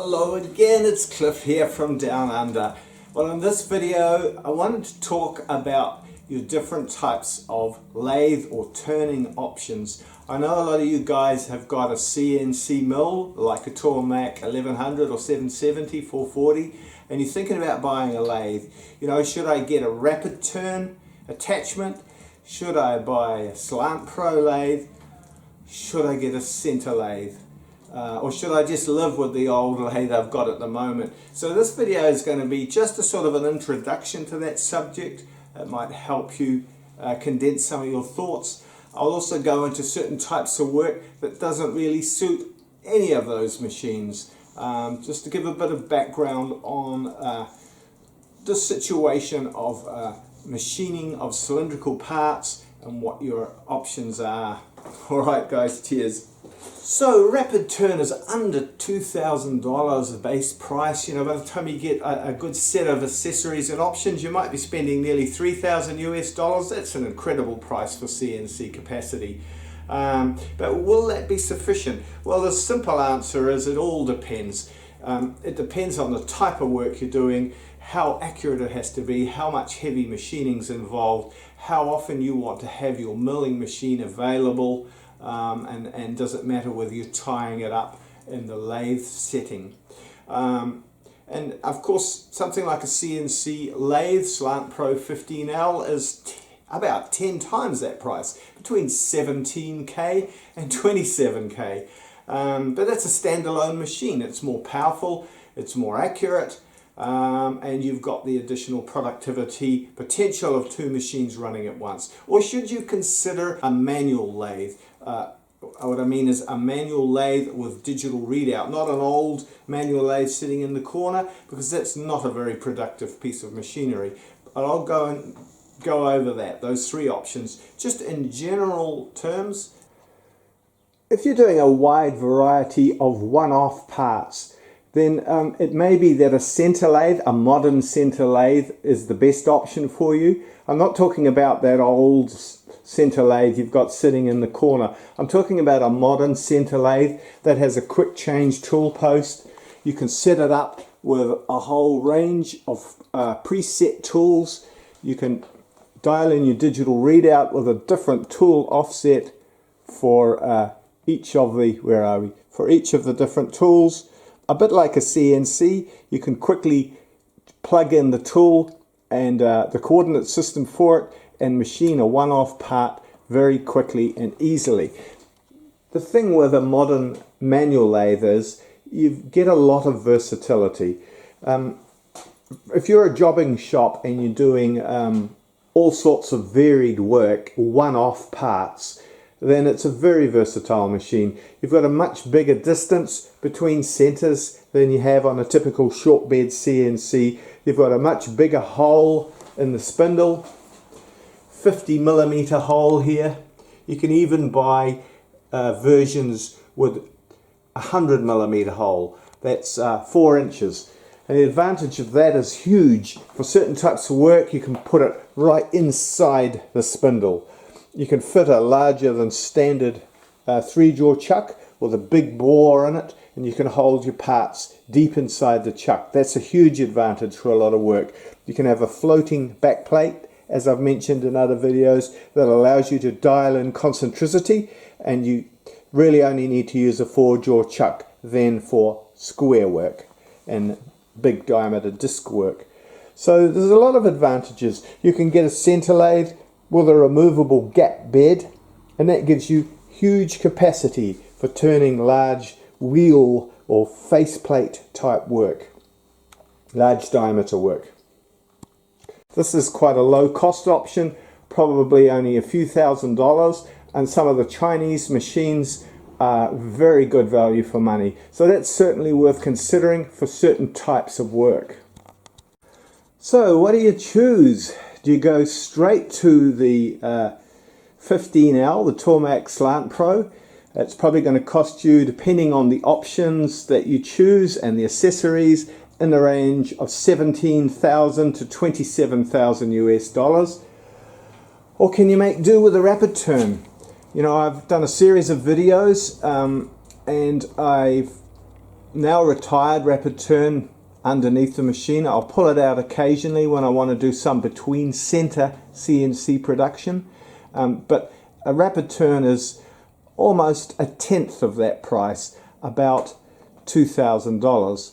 Hello again, it's Cliff here from Down Under. Well, in this video I wanted to talk about your different types of lathe or turning options. I know a lot of you guys have got a CNC mill like a Tormach 1100 or 770, 440, and you're thinking about buying a lathe. You know, should I get a RapidTurn attachment? Should I buy a SlantPro lathe? Should I get a center lathe? Or should I just live with the old lathe I've got at the moment? So this video is going to be just a sort of an introduction to that subject. It might help you condense some of your thoughts. I'll also go into certain types of work that doesn't really suit any of those machines. Just to give a bit of background on the situation of machining of cylindrical parts and what your options are. Alright guys, cheers. So RapidTurn is under $2,000 base price. You know, by the time you get a good set of accessories and options, you might be spending nearly $3,000 US. That's an incredible price for CNC capacity. But will that be sufficient? Well, the simple answer is it all depends. It depends on the type of work you're doing, how accurate it has to be, how much heavy machining is involved, how often you want to have your milling machine available, and does it matter whether you're tying it up in the lathe setting. And of course, something like a CNC lathe, SlantPro 15L, is about 10 times that price, between 17K and 27K. But that's a standalone machine. It's more powerful, it's more accurate, and you've got the additional productivity potential of two machines running at once. Or should you consider a manual lathe? What I mean is a manual lathe with digital readout, not an old manual lathe sitting in the corner, because that's not a very productive piece of machinery. But I'll go over that, those three options, just in general terms. If you're doing a wide variety of one-off parts, then it may be that a center lathe, a modern center lathe, is the best option for you. I'm not talking about that old center lathe you've got sitting in the corner. I'm talking about a modern center lathe that has a quick change tool post. You can set it up with a whole range of preset tools. You can dial in your digital readout with a different tool offset for each of the different tools. A bit like a CNC, you can quickly plug in the tool and the coordinate system for it and machine a one-off part very quickly and easily. The thing with a modern manual lathe is you get a lot of versatility. If you're a jobbing shop and you're doing all sorts of varied work, one-off parts, then it's a very versatile machine. You've got a much bigger distance between centers than you have on a typical short bed CNC. You've got a much bigger hole in the spindle, 50mm hole here. You can even buy versions with 100mm hole. That's 4 inches. And the advantage of that is huge. For certain types of work, you can put it right inside the spindle. You can fit a larger than standard 3-jaw chuck with a big bore in it, and you can hold your parts deep inside the chuck. That's a huge advantage for a lot of work. You can have a floating back plate, as I've mentioned in other videos, that allows you to dial in concentricity, and you really only need to use a 4-jaw chuck then for square work and big diameter disc work. So there's a lot of advantages. You can get a center lathe with a removable gap bed, and that gives you huge capacity for turning large wheel or faceplate type work, large diameter work. This is quite a low cost option, probably only a few $1,000s, and some of the Chinese machines are very good value for money. So that's certainly worth considering for certain types of work. So what do you choose? Do you go straight to the 15L, the Tormach SlantPro? It's probably going to cost you, depending on the options that you choose and the accessories, in the range of $17,000 to $27,000 US. Or can you make do with a now retired RapidTurn underneath the machine. I'll pull it out occasionally when I want to do some between center CNC production, but a RapidTurn is almost a tenth of that price, about $2,000.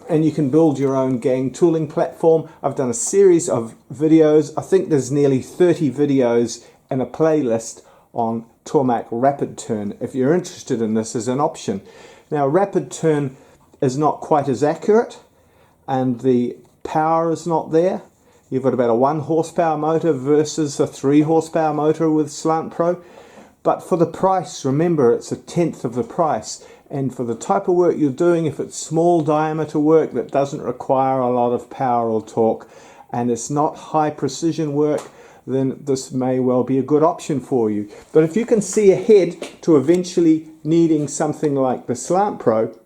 And you can build your own gang tooling platform. I've done a series of videos. I think there's nearly 30 videos and a playlist on Tormach RapidTurn if you're interested in this as an option. Now, RapidTurn is not quite as accurate and the power is not there. You've got about a 1 horsepower motor versus a 3 horsepower motor with SlantPro. But for the price, remember, it's a tenth of the price. And for the type of work you're doing, if it's small diameter work that doesn't require a lot of power or torque, and it's not high precision work, then this may well be a good option for you. But if you can see ahead to eventually needing something like the SlantPro,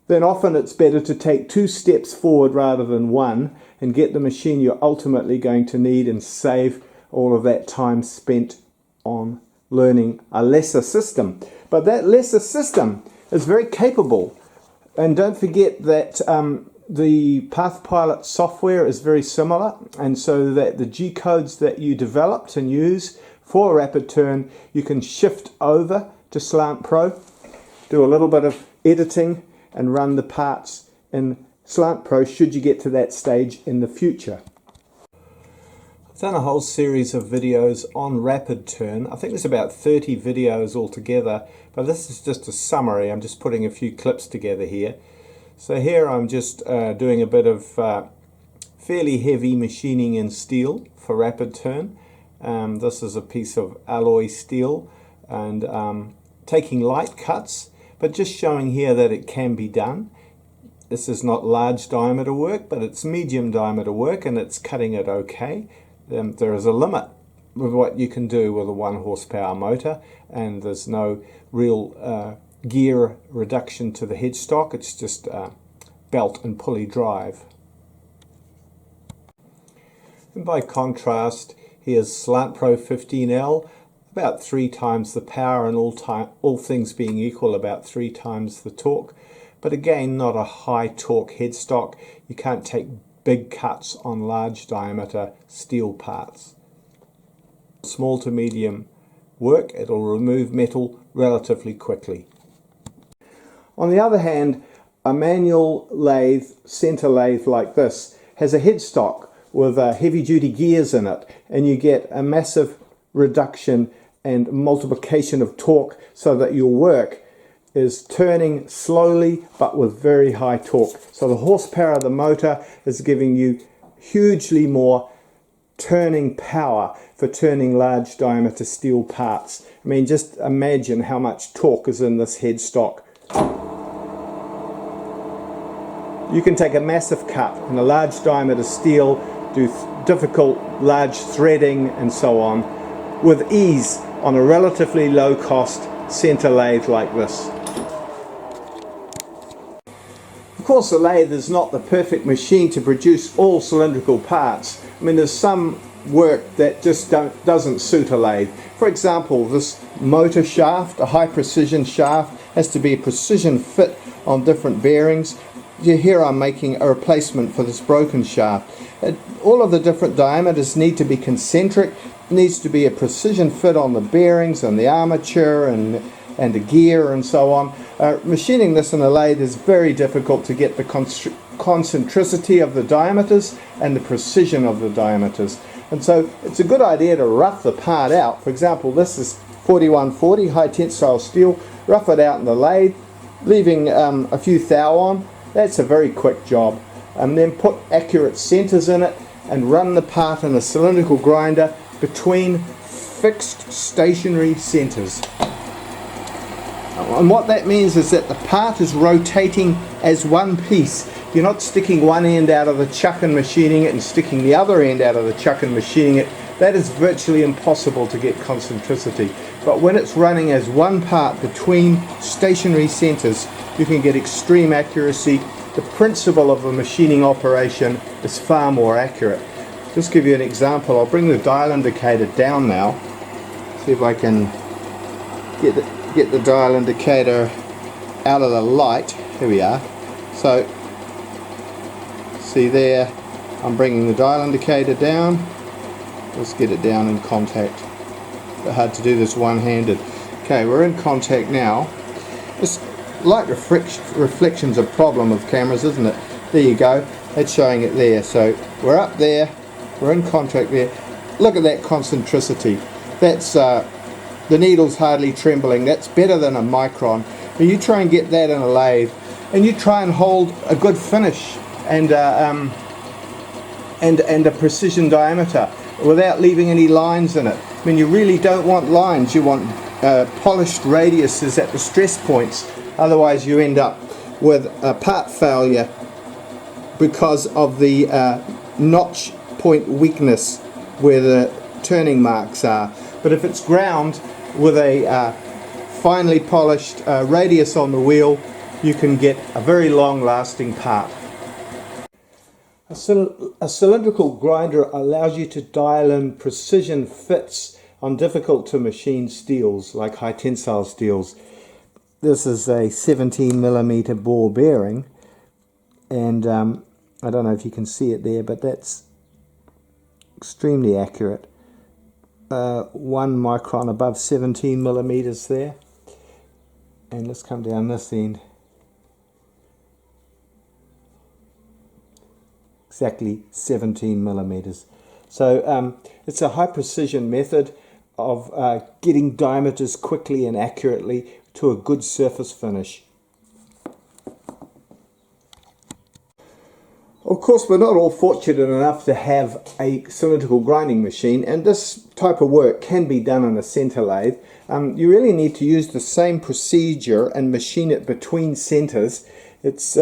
then often it's better to take 2 steps forward rather than 1 and get the machine you're ultimately going to need and save all of that time spent on learning a lesser system. But that lesser system is very capable, and don't forget that the PathPilot software is very similar, and so that the G codes that you developed and use for RapidTurn, you can shift over to SlantPro, do a little bit of editing and run the parts in SlantPro should you get to that stage in the future. I've done a whole series of videos on RapidTurn. I think there's about 30 videos altogether, but this is just a summary. I'm just putting a few clips together here. So here I'm just doing a bit of fairly heavy machining in steel for RapidTurn. This is a piece of alloy steel, and taking light cuts, but just showing here that it can be done. This is not large diameter work, but it's medium diameter work, and it's cutting it okay. There is a limit with what you can do with a 1 horsepower motor, and there's no real gear reduction to the headstock. It's just belt and pulley drive. And by contrast, here's SlantPro 15L, about 3 times the power, and all things being equal, about 3 times the torque. But again, not a high torque headstock. You can't take big cuts on large diameter steel parts. Small to medium work, it'll remove metal relatively quickly. On the other hand, a manual lathe, center lathe like this, has a headstock with heavy duty gears in it, and you get a massive reduction and multiplication of torque so that your work is turning slowly but with very high torque. So the horsepower of the motor is giving you hugely more turning power for turning large diameter steel parts. I mean, just imagine how much torque is in this headstock. You can take a massive cut in a large diameter steel, do difficult large threading and so on with ease on a relatively low cost center lathe like this. Of course, the lathe is not the perfect machine to produce all cylindrical parts. I mean, there's some work that just doesn't suit a lathe. For example, this motor shaft, a high precision shaft, has to be a precision fit on different bearings. Here I'm making a replacement for this broken shaft. All of the different diameters need to be concentric. It needs to be a precision fit on the bearings and the armature and the gear and so on. Machining this in a lathe is very difficult to get the concentricity of the diameters and the precision of the diameters. And so it's a good idea to rough the part out. For example, this is 4140 high tensile steel. Rough it out in the lathe, leaving a few thou on. That's a very quick job. And then put accurate centers in it and run the part in a cylindrical grinder between fixed stationary centers. And what that means is that the part is rotating as one piece. You're not sticking one end out of the chuck and machining it and sticking the other end out of the chuck and machining it. That is virtually impossible to get concentricity. But when it's running as one part between stationary centers, you can get extreme accuracy. The principle of a machining operation is far more accurate. Just give you an example. I'll bring the dial indicator down now. See if I can get the dial indicator out of the light. Here we are. So see there, I'm bringing the dial indicator down. Let's get it down in contact. It's hard to do this one-handed. Okay, we're in contact now. It's like reflections a problem of cameras, isn't it? There you go. It's showing it there. So we're up there. We're in contact there. Look at that concentricity. That's the needle's hardly trembling. That's better than a micron. But you try and get that in a lathe, and you try and hold a good finish and a precision diameter without leaving any lines in it. I mean, you really don't want lines. You want polished radiuses at the stress points. Otherwise, you end up with a part failure because of the notch point weakness where the turning marks are. But if it's ground with a finely polished radius on the wheel, you can get a very long lasting part. A cylindrical grinder allows you to dial in precision fits on difficult to machine steels like high tensile steels. This is a 17mm ball bearing, and I don't know if you can see it there, but that's extremely accurate. 1 micron above 17mm there. And let's come down this end. Exactly 17mm. So it's a high precision method of getting diameters quickly and accurately to a good surface finish. Of course, we're not all fortunate enough to have a cylindrical grinding machine, and this type of work can be done on a center lathe. You really need to use the same procedure and machine it between centers. It's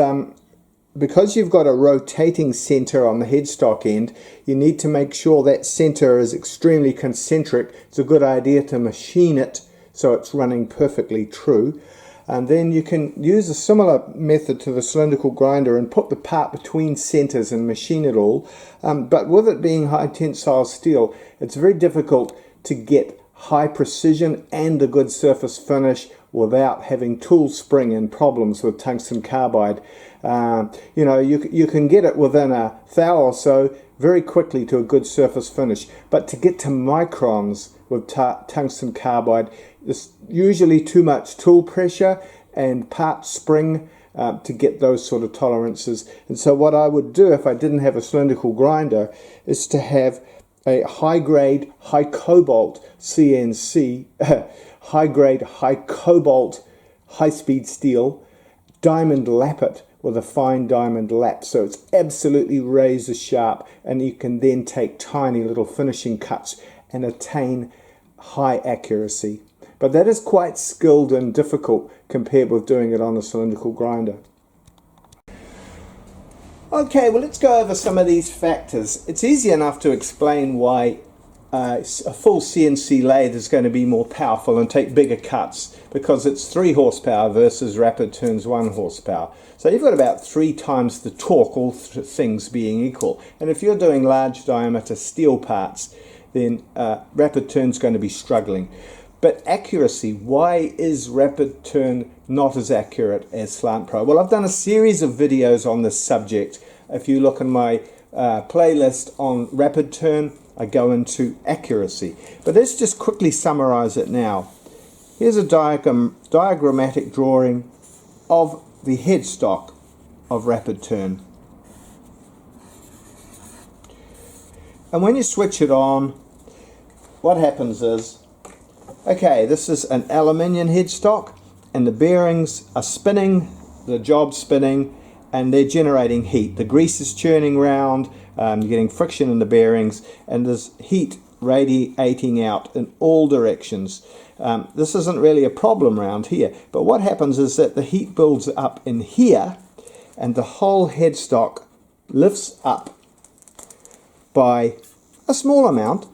because you've got a rotating center on the headstock end, you need to make sure that center is extremely concentric. It's a good idea to machine it so it's running perfectly true. And then you can use a similar method to the cylindrical grinder and put the part between centers and machine it all. But with it being high tensile steel, it's very difficult to get high precision and a good surface finish without having tool spring and problems with tungsten carbide. You know, you can get it within a thou or so very quickly to a good surface finish, but to get to microns with tungsten carbide, there's usually too much tool pressure and part spring to get those sort of tolerances. And so what I would do if I didn't have a cylindrical grinder is to have a high grade, high cobalt CNC, high grade, high cobalt, high speed steel, diamond lap it with a fine diamond lap, so it's absolutely razor sharp, and you can then take tiny little finishing cuts and attain high accuracy. But that is quite skilled and difficult compared with doing it on a cylindrical grinder. Okay, well, let's go over some of these factors. It's easy enough to explain why a full CNC lathe is going to be more powerful and take bigger cuts, because it's 3 horsepower versus RapidTurn's 1 horsepower. So you've got about 3 times the torque, all things being equal. And if you're doing large diameter steel parts, then RapidTurn's going to be struggling. But accuracy, why is RapidTurn not as accurate as SlantPro? Well, I've done a series of videos on this subject. If you look in my playlist on RapidTurn, I go into accuracy. But let's just quickly summarize it now. Here's a diagrammatic drawing of the headstock of RapidTurn. And when you switch it on, what happens is, okay, this is an aluminium headstock, and the bearings are spinning, the job's spinning, and they're generating heat. The grease is churning round, you're getting friction in the bearings, and there's heat radiating out in all directions. This isn't really a problem around here, but what happens is that the heat builds up in here, and the whole headstock lifts up by a small amount,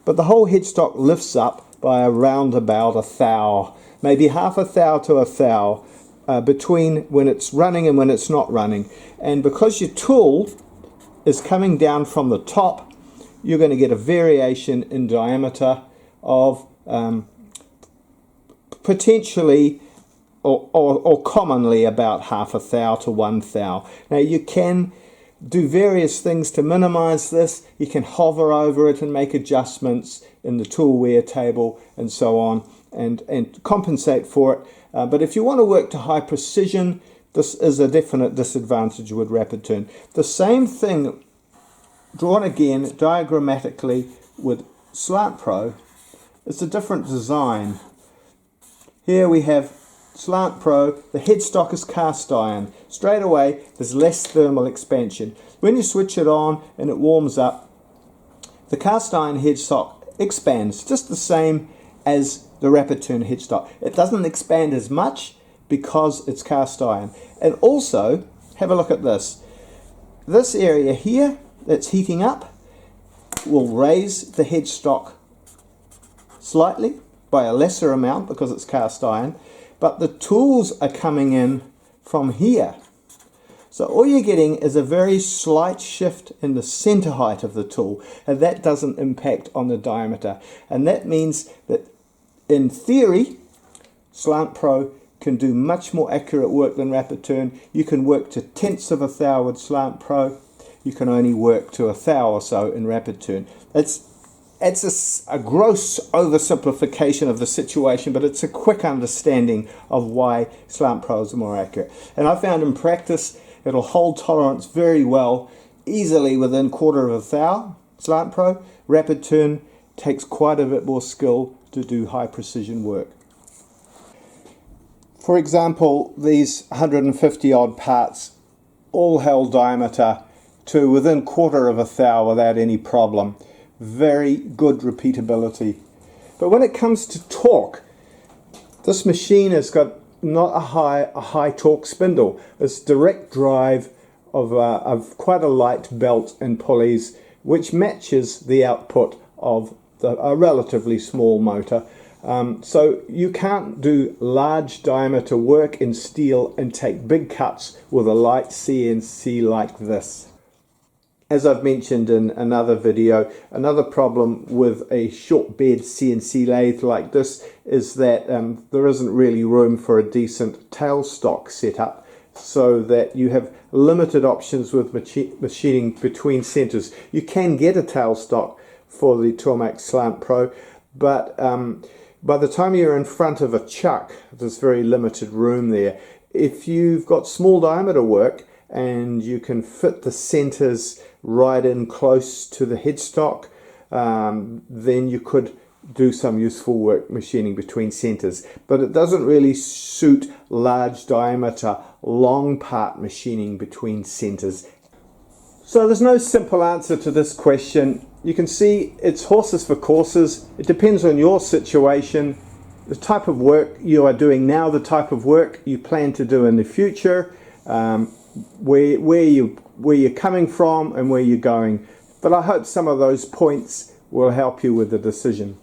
but the whole headstock lifts up by around about a thou, maybe half a thou to a thou, between when it's running and when it's not running. And because your tool is coming down from the top, you're going to get a variation in diameter of potentially or commonly about half a thou to 1 thou. Now you can do various things to minimize this. You can hover over it and make adjustments in the tool wear table and so on, and compensate for it. But if you want to work to high precision, this is a definite disadvantage with RapidTurn. The same thing drawn again diagrammatically with SlantPro. It's a different design. Here we have SlantPro. The headstock is cast iron. Straight away there's less thermal expansion. When you switch it on and it warms up, the cast iron headstock expands just the same as the RapidTurn headstock. It doesn't expand as much because it's cast iron. And also, have a look at this. This area here that's heating up will raise the headstock slightly by a lesser amount because it's cast iron, but the tools are coming in from here. So all you're getting is a very slight shift in the center height of the tool, and that doesn't impact on the diameter. And that means that in theory, SlantPro can do much more accurate work than RapidTurn. You can work to tenths of a thou with SlantPro. You can only work to a thou or so in RapidTurn. It's a gross oversimplification of the situation, but it's a quick understanding of why SlantPro is more accurate. And I found in practice it'll hold tolerance very well, easily within quarter of a thou. SlantPro. RapidTurn takes quite a bit more skill to do high precision work. For example, these 150 odd parts all held diameter to within quarter of a thou without any problem. Very good repeatability. But when it comes to torque, this machine has got not a high torque spindle. It's direct drive of quite a light belt and pulleys, which matches the output of a relatively small motor. So you can't do large diameter work in steel and take big cuts with a light CNC like this. As I've mentioned in another video, another problem with a short bed CNC lathe like this is that there isn't really room for a decent tailstock setup, so that you have limited options with machining between centers. You can get a tailstock for the Tormach SlantPro, but by the time you're in front of a chuck, there's very limited room there. If you've got small diameter work and you can fit the centers right in close to the headstock, then you could do some useful work machining between centers. But it doesn't really suit large diameter, long part machining between centers. So there's no simple answer to this question. You can see it's horses for courses. It depends on your situation, the type of work you are doing now, the type of work you plan to do in the future, where you're coming from and where you're going. But I hope some of those points will help you with the decision.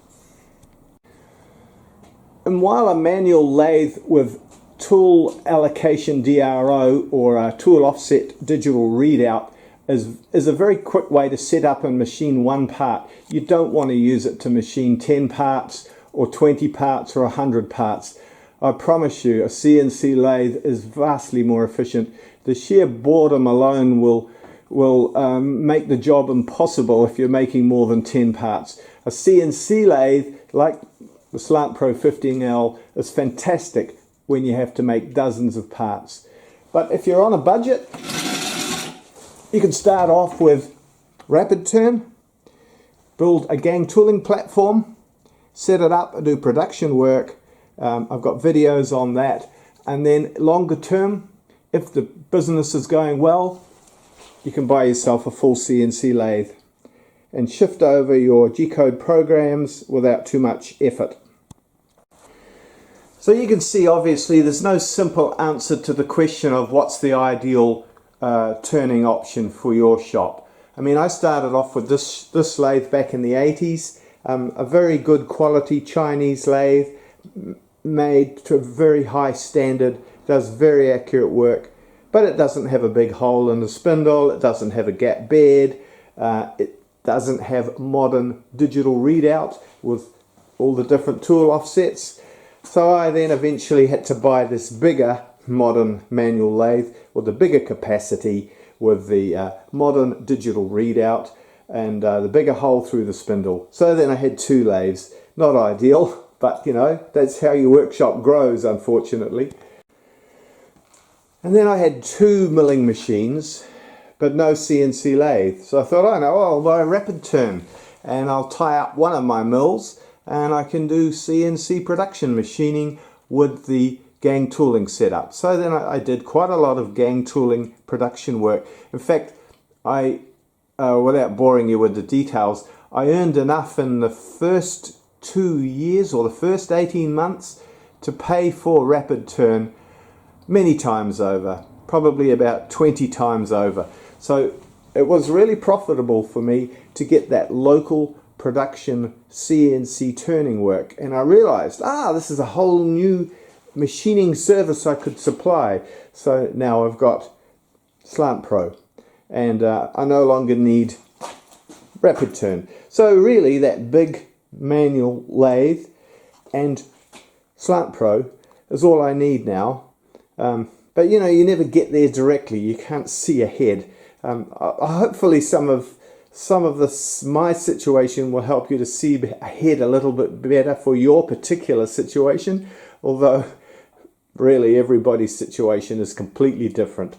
And while a manual lathe with tool allocation DRO or a tool offset digital readout is a very quick way to set up and machine one part, you don't want to use it to machine 10 parts or 20 parts or 100 parts. I promise you, a CNC lathe is vastly more efficient. The sheer boredom alone will make the job impossible if you're making more than 10 parts. A CNC lathe, like the SlantPro 15L, is fantastic when you have to make dozens of parts. But if you're on a budget, you can start off with RapidTurn, build a gang tooling platform, set it up and do production work. I've got videos on that. And then longer term, if the business is going well, you can buy yourself a full CNC lathe and shift over your G-code programs without too much effort. So you can see, obviously, there's no simple answer to the question of what's the ideal turning option for your shop. I mean, I started off with this lathe back in the 80s, a very good quality Chinese lathe, made to a very high standard, does very accurate work, but it doesn't have a big hole in the spindle, it doesn't have a gap bed, it doesn't have modern digital readout with all the different tool offsets. So I then eventually had to buy this bigger modern manual lathe with the bigger capacity, with the modern digital readout and the bigger hole through the spindle. So then I had two lathes. Not ideal, but you know, that's how your workshop grows, unfortunately. And then I had two milling machines, but no CNC lathe. So I thought, oh no, I'll buy a RapidTurn and I'll tie up one of my mills and I can do CNC production machining with the gang tooling setup. So then I did quite a lot of gang tooling production work. In fact, without boring you with the details, I earned enough in the first 2 years or the first 18 months to pay for RapidTurn many times over, probably about 20 times over. So it was really profitable for me to get that local production CNC turning work. And I realized, this is a whole new machining service I could supply. So now I've got SlantPro and I no longer need RapidTurn. So really that big manual lathe and SlantPro is all I need now. But you know, you never get there directly. You can't see ahead. Hopefully some of this, my situation, will help you to see ahead a little bit better for your particular situation, although really everybody's situation is completely different.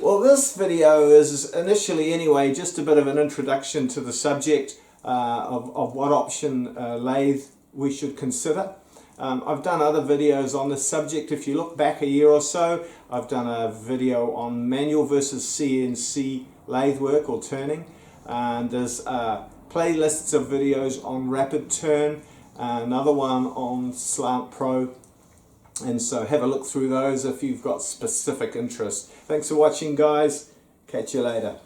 Well, this video is initially anyway just a bit of an introduction to the subject of what option lathe we should consider. I've done other videos on this subject. If you look back a year or so, I've done a video on manual versus CNC lathe work or turning, and there's playlists of videos on RapidTurn, another one on SlantPro, and so have a look through those if you've got specific interest. Thanks for watching, guys. Catch you later.